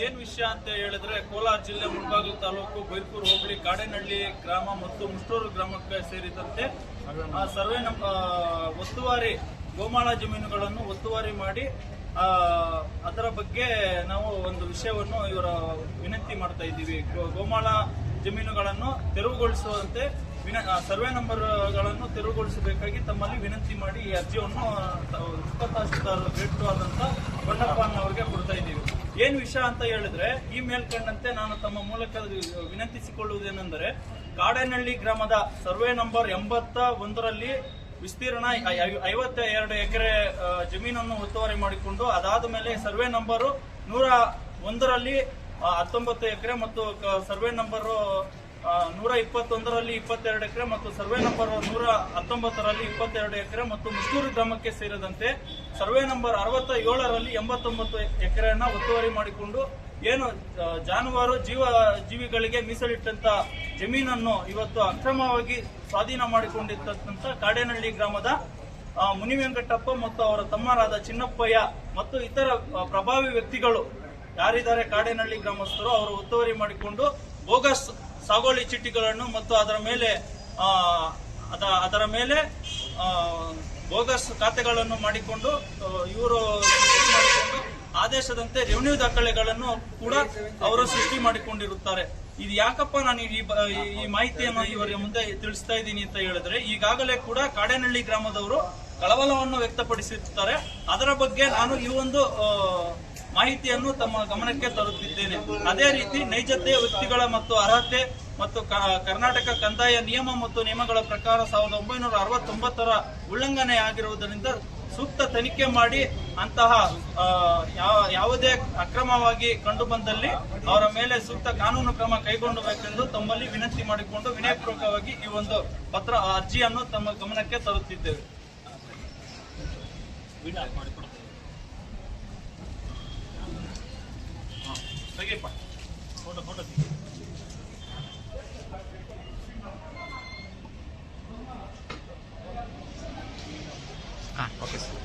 ಏನ್ ವಿಷಯ ಅಂತ ಹೇಳಿದ್ರೆ, ಕೋಲಾರ ಜಿಲ್ಲೆ ಮುಳಬಾಗಿಲು ತಾಲೂಕು ಬೈರ್ಪುರ್ ಹೋಬಳಿ ಕಾಡೇನಹಳ್ಳಿ ಗ್ರಾಮ ಮತ್ತು ಮುಷ್ಟೂರು ಗ್ರಾಮಕ್ಕೆ ಸೇರಿದಂತೆ ಸರ್ವೆ ಒತ್ತುವರಿ ಗೋಮಾಳ ಜಮೀನುಗಳನ್ನು ಒತ್ತುವರಿ ಮಾಡಿ ಅದರ ಬಗ್ಗೆ ನಾವು ಒಂದು ವಿಷಯವನ್ನು ಇವರ ವಿನಂತಿ ಮಾಡ್ತಾ ಇದ್ದೀವಿ. ಗೋಮಾಳ ಜಮೀನುಗಳನ್ನು ತೆರವುಗೊಳಿಸುವಂತೆ ಸರ್ವೆ ನಂಬರ್ಗಳನ್ನು ತೆರವುಗೊಳಿಸಬೇಕಾಗಿ ತಮ್ಮಲ್ಲಿ ವಿನಂತಿ ಮಾಡಿ ಈ ಅರ್ಜಿಯನ್ನು ತಹಶೀಲ್ದಾರ್ ರೇಟು ಆದಂತ ಬಣ್ಣಪ್ಪನ್ ಅವರಿಗೆ ಕೊಡ್ತಾ ಇದ್ದೀವಿ. ಏನ್ ವಿಷಯ ಅಂತ ಹೇಳಿದ್ರೆ, ಈ ಮೇಲ್ಕಂಡಂತೆ ನಾನು ತಮ್ಮ ಮೂಲಕ ವಿನಂತಿಸಿಕೊಳ್ಳುವುದೇನೆಂದರೆ, ಕಾಡೇನಹಳ್ಳಿ ಗ್ರಾಮದ ಸರ್ವೆ ನಂಬರ್ 81ರಲ್ಲಿ ವಿಸ್ತೀರ್ಣ 52 ಎಕರೆ ಜಮೀನನ್ನು ಒತ್ತುವರಿ ಮಾಡಿಕೊಂಡು, ಅದಾದ ಮೇಲೆ ಸರ್ವೆ ನಂಬರ್ 101ರಲ್ಲಿ 19 ಎಕರೆ ಮತ್ತು ಸರ್ವೆ ನಂಬರ್ 121ರಲ್ಲಿ 22 ಎಕರೆ ಮತ್ತು ಸರ್ವೆ ನಂಬರ್ 119ರಲ್ಲಿ 22 ಎಕರೆ ಮತ್ತು ಮುಷ್ಟೂರು ಗ್ರಾಮಕ್ಕೆ ಸೇರಿದಂತೆ ಸರ್ವೆ ನಂಬರ್ 67ರಲ್ಲಿ 89 ಎಕರೆಯನ್ನ ಒತ್ತುವರಿ ಮಾಡಿಕೊಂಡು ಏನು ಜಾನುವಾರು ಜೀವಿಗಳಿಗೆ ಮೀಸಲಿಟ್ಟಂತ ಜಮೀನನ್ನು ಇವತ್ತು ಅಕ್ರಮವಾಗಿ ಸ್ವಾಧೀನ ಮಾಡಿಕೊಂಡಿದ್ದಂತ ಕಾಡೇನಹಳ್ಳಿ ಗ್ರಾಮದ ಮುನಿವೆಂಕಟಪ್ಪ ಮತ್ತು ಅವರ ತಮ್ಮರಾದ ಚಿನ್ನಪ್ಪಯ್ಯ ಮತ್ತು ಇತರ ಪ್ರಭಾವಿ ವ್ಯಕ್ತಿಗಳು ಯಾರಿದ್ದಾರೆ ಕಾಡೇನಹಳ್ಳಿ ಗ್ರಾಮಸ್ಥರು, ಅವರು ಒತ್ತುವರಿ ಮಾಡಿಕೊಂಡು ಬೋಗಸ್ ಸಾಗೋಳಿ ಚೀಟಿಗಳನ್ನು ಮತ್ತು ಅದರ ಮೇಲೆ ಬೋಗಸ್ ಖಾತೆಗಳನ್ನು ಮಾಡಿಕೊಂಡು ಇವರು ಆದೇಶದಂತೆ ರೆವಿನ್ಯೂ ದಾಖಲೆಗಳನ್ನು ಕೂಡ ಅವರು ಸೃಷ್ಟಿ ಮಾಡಿಕೊಂಡಿರುತ್ತಾರೆ. ಇದು ಯಾಕಪ್ಪ ನಾನು ಈ ಮಾಹಿತಿಯನ್ನು ಇವರ ಮುಂದೆ ತಿಳಿಸ್ತಾ ಇದ್ದೀನಿ ಅಂತ ಹೇಳಿದ್ರೆ, ಈಗಾಗಲೇ ಕೂಡ ಕಾಡೇನಹಳ್ಳಿ ಗ್ರಾಮದವರು ಕಳವಳವನ್ನು ವ್ಯಕ್ತಪಡಿಸಿರುತ್ತಾರೆ. ಅದರ ಬಗ್ಗೆ ನಾನು ಈ ಒಂದು ಮಾಹಿತಿಯನ್ನು ತಮ್ಮ ಗಮನಕ್ಕೆ ತರುತ್ತಿದ್ದೇನೆ. ಅದೇ ರೀತಿ ನೈಜತೆ ವ್ಯಕ್ತಿಗಳ ಮತ್ತು ಅರ್ಹತೆ ಮತ್ತು ಕರ್ನಾಟಕ ಕಂದಾಯ ನಿಯಮ ಮತ್ತು ನಿಯಮಗಳ ಪ್ರಕಾರ 1969ರ ಉಲ್ಲಂಘನೆ ಆಗಿರುವುದರಿಂದ ಸೂಕ್ತ ತನಿಖೆ ಮಾಡಿ ಅಂತಹ ಯಾವುದೇ ಅಕ್ರಮವಾಗಿ ಕಂಡು ಬಂದಲ್ಲಿ ಅವರ ಮೇಲೆ ಸೂಕ್ತ ಕಾನೂನು ಕ್ರಮ ಕೈಗೊಳ್ಳಬೇಕೆಂದು ತಮ್ಮಲ್ಲಿ ವಿನಂತಿ ಮಾಡಿಕೊಂಡು ವಿನಯಪೂರ್ವಕವಾಗಿ ಈ ಒಂದು ಅರ್ಜಿಯನ್ನು ತಮ್ಮ ಗಮನಕ್ಕೆ ತರುತ್ತಿದ್ದೇವೆ. Photo okay sir.